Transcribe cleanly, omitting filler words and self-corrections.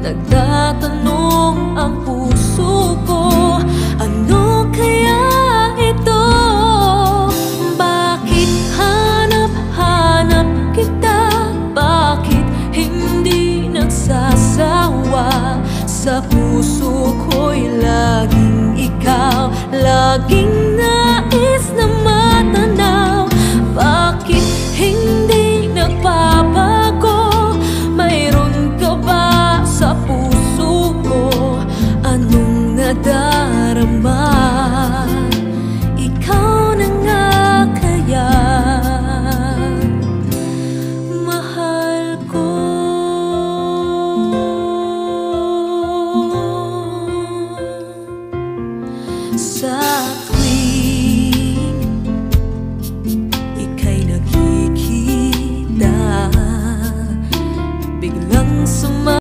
Nagtatanong ang puso ko, ano kaya ito? Bakit hanap-hanap kita? Bakit hindi nagsasawa? Sa puso ko'y laging ikaw, laging